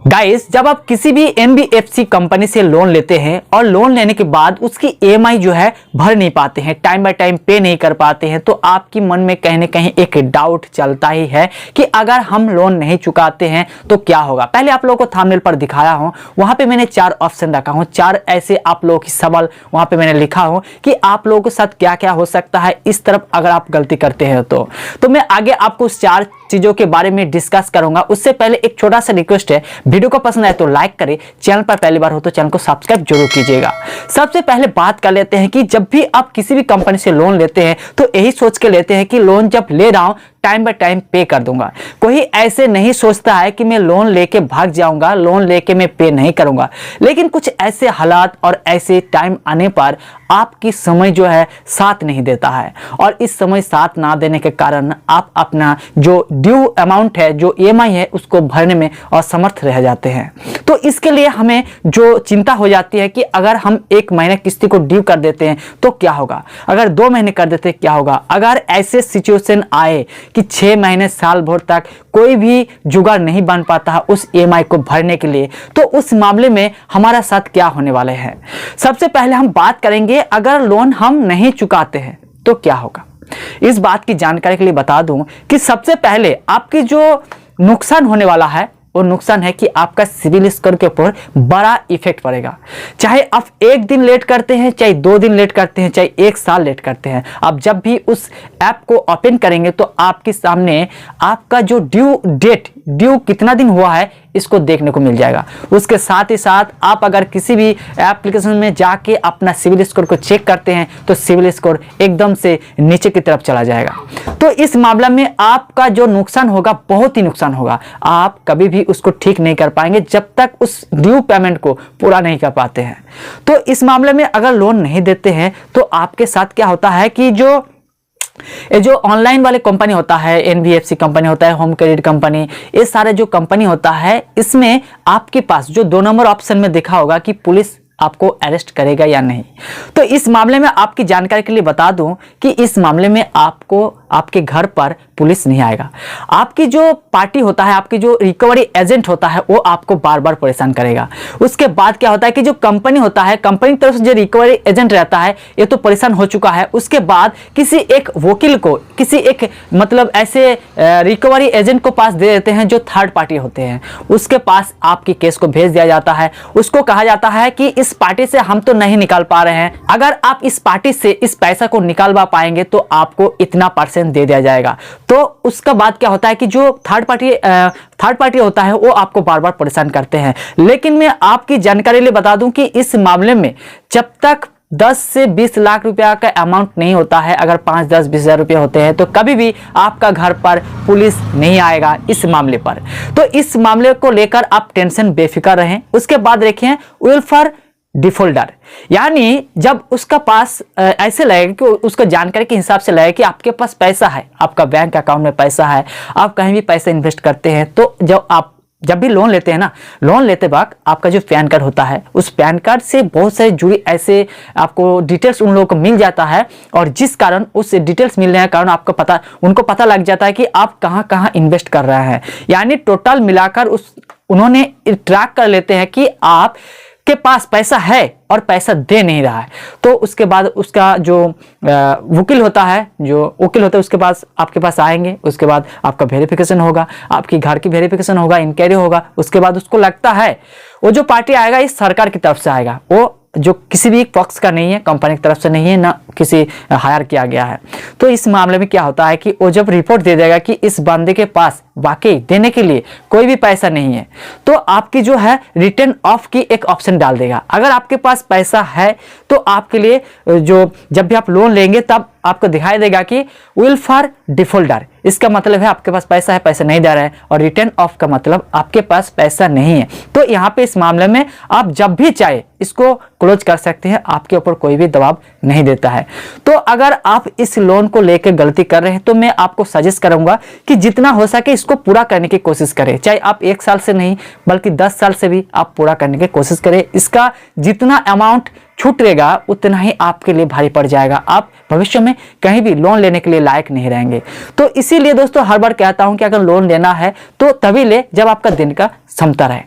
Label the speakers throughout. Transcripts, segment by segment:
Speaker 1: Guys, जब आप किसी भी एनबीएफसी कंपनी से लोन लेते हैं और लोन लेने के बाद उसकी ईएमआई जो है भर नहीं पाते हैं, टाइम बाय टाइम पे नहीं कर पाते हैं, तो आपकी मन में कहीं ना कहीं एक डाउट चलता ही है कि अगर हम लोन नहीं चुकाते हैं तो क्या होगा। पहले आप लोगों को थंबनेल पर दिखाया हूं, वहां पे मैंने 4 ऑप्शन रखा हूं, 4 ऐसे आप लोगों की सवाल वहां पे मैंने लिखा हूं कि आप लोगों के साथ क्या क्या हो सकता है इस तरफ अगर आप गलती करते हैं तो मैं आगे आपको उस 4 चीजों के बारे में डिस्कस करूंगा। उससे पहले एक छोटा सा रिक्वेस्ट है, वीडियो को पसंद आए तो लाइक करें, चैनल पर पहली बार हो तो चैनल को सब्सक्राइब जरूर कीजिएगा। सबसे पहले बात कर लेते हैं कि जब भी आप किसी भी कंपनी से लोन लेते हैं तो यही सोच के लेते हैं कि लोन जब ले रहा हूं टाइम बाय टाइम पे कर दूंगा। कोई ऐसे नहीं सोचता है कि मैं लोन लेके भाग जाऊंगा, लोन लेके मैं पे नहीं करूंगा। लेकिन कुछ ऐसे हालात और ऐसे टाइम आने पर आपकी समय जो है साथ नहीं देता है और इस समय साथ ना देने के कारण आप अपना जो ड्यू अमाउंट है, जो ईएमआई है, उसको भरने में असमर्थ रह जाते हैं। तो इसके लिए हमें जो चिंता हो जाती है कि अगर हम 1 महीने किस्ती को ड्यू कर देते हैं तो क्या होगा, अगर 2 महीने कर देते क्या होगा, अगर ऐसे सिचुएशन आए कि 6 महीने साल भर तक कोई भी जुगाड़ नहीं बन पाता है उस ईएमआई को भरने के लिए, तो उस मामले में हमारा साथ क्या होने वाले हैं। सबसे पहले हम बात करेंगे अगर लोन हम नहीं चुकाते हैं तो क्या होगा। इस बात की जानकारी के लिए बता दूं कि सबसे पहले आपकी जो नुकसान होने वाला है वो नुकसान है कि आपका सिविल स्कोर के ऊपर बड़ा इफेक्ट पड़ेगा। चाहे आप 1 दिन लेट करते हैं, चाहे 2 दिन लेट करते हैं, चाहे 1 साल लेट करते हैं, आप जब भी उस ऐप को ओपन करेंगे तो आपके सामने आपका जो ड्यू कितना दिन हुआ है इसको देखने को मिल जाएगा। उसके साथ ही साथ आप अगर किसी भी एप्लीकेशन में जाके अपना सिविल स्कोर को चेक करते हैं तो सिविल स्कोर एकदम से नीचे की तरफ चला जाएगा। तो इस मामले में आपका जो नुकसान होगा बहुत ही नुकसान होगा। आप कभी भी उसको ठीक नहीं कर पाएंगे जब तक उस ड्यू पेमेंट को पूरा नहीं कर पाते हैं। तो इस मामले में अगर लोन नहीं देते हैं तो आपके साथ क्या होता है कि जो ऑनलाइन वाले कंपनी होता है, एनबीएफसी कंपनी होता है, होम क्रेडिट कंपनी, ये सारे जो कंपनी होता है इसमें आपके पास जो 2 नंबर ऑप्शन में देखा होगा कि पुलिस आपको अरेस्ट करेगा या नहीं। तो इस मामले में आपकी जानकारी के लिए बता दूं कि इस मामले में आपको आपके घर पर पुलिस नहीं आएगा। आपकी जो पार्टी होता है, आपकी जो रिकवरी एजेंट होता है वो आपको बार बार परेशान करेगा। उसके बाद क्या होता है कि जो कंपनी होता है, कंपनी की तरफ से जो रिकवरी एजेंट रहता है ये तो परेशान हो चुका है, उसके बाद किसी एक वकील को, किसी एक मतलब ऐसे रिकवरी एजेंट को पास दे देते हैं जो थर्ड पार्टी होते हैं, उसके पास आपकी केस को भेज दिया जाता है। उसको कहा जाता है कि इस पार्टी से हम तो नहीं निकाल पा रहे हैं, अगर आप इस पार्टी से इस पैसा को निकालवा पाएंगे तो आपको इतना % दे दिया जाएगा। तो उसका बाद क्या होता है कि जो थर्ड पार्टी होता है वो आपको बार बार परेशान करते हैं। लेकिन मैं आपकी जानकारी लिए बता दूं कि इस मामले में जब तक 10 से 20 लाख रुपया का अमाउंट नहीं होता है, अगर 5, 10, 20 हजार रुपये होते हैं तो कभी भी आपका घर पर पुलिस नहीं आएगा इस मामले पर। तो इस मामले को लेकर आप टेंशन बेफिक्र रहें। उसके बाद देखें विल फॉर डिफॉल्टर, यानी जब उसका पास ऐसे लगेगा कि उसका जानकारी के हिसाब से लगेगा कि आपके पास पैसा है, आपका बैंक अकाउंट में पैसा है, आप कहीं भी पैसा इन्वेस्ट करते हैं, तो जब भी लोन लेते हैं ना, लोन लेते वक्त आपका जो पैन कार्ड होता है उस पैन कार्ड से बहुत सारी जुड़ी ऐसे आपको डिटेल्स उन लोगों को मिल जाता है और जिस कारण उस डिटेल्स मिलने के कारण उनको पता लग जाता है कि आप कहां कहां इन्वेस्ट कर रहे हैं। यानी टोटल मिलाकर उन्होंने ट्रैक कर लेते हैं कि आप के पास पैसा है और पैसा दे नहीं रहा है। तो उसके बाद उसका जो वकील होता है उसके पास आपके पास आएंगे, उसके बाद आपका वेरिफिकेशन होगा, आपकी घर की वेरिफिकेशन होगा, इंक्वायरी होगा। उसके बाद उसको लगता है वो जो पार्टी आएगा इस सरकार की तरफ से आएगा, वो जो किसी भी पक्ष का नहीं है, कंपनी की तरफ से नहीं है, ना किसी हायर किया गया है। तो इस मामले में क्या होता है कि वो जब रिपोर्ट दे देगा कि इस बंदे के पास वाकई देने के लिए कोई भी पैसा नहीं है, तो आपकी जो है रिटर्न ऑफ की एक ऑप्शन डाल देगा। अगर आपके पास पैसा है तो आपके लिए जो जब भी आप लोन लेंगे तब आपको दिखाई देगा कि विल फॉर डिफॉल्टर, इसका मतलब है आपके पास पैसा है, पैसा नहीं दे रहा है, और रिटर्न ऑफ का मतलब आपके पास पैसा नहीं है। तो यहाँ पे इस मामले में आप जब भी चाहे इसको क्लोज कर सकते हैं, आपके ऊपर कोई भी दबाव नहीं देता है। तो अगर आप इस लोन को लेकर गलती कर रहे हैं तो मैं आपको सजेस्ट करूंगा कि जितना हो सके इसको पूरा करने की कोशिश करें। चाहे आप 1 साल से नहीं बल्कि 10 साल से भी आप पूरा करने की कोशिश करें। इसका जितना अमाउंट छूटेगा उतना ही आपके लिए भारी पड़ जाएगा, आप भविष्य में कहीं भी लोन लेने के लिए लायक नहीं रहेंगे। तो इसीलिए दोस्तों हर बार कहता हूं कि अगर लोन लेना है तो तभी ले जब आपका दिन का क्षमता रहे।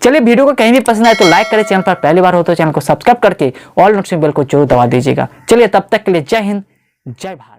Speaker 1: चलिए वीडियो को कहीं भी पसंद आए तो लाइक करें, चैनल पर पहली बार हो तो चैनल को सब्सक्राइब करके ऑल नोटिफिकेशन बेल को जरूर दबा दीजिएगा। चलिए तब तक के लिए जय हिंद, जय भारत।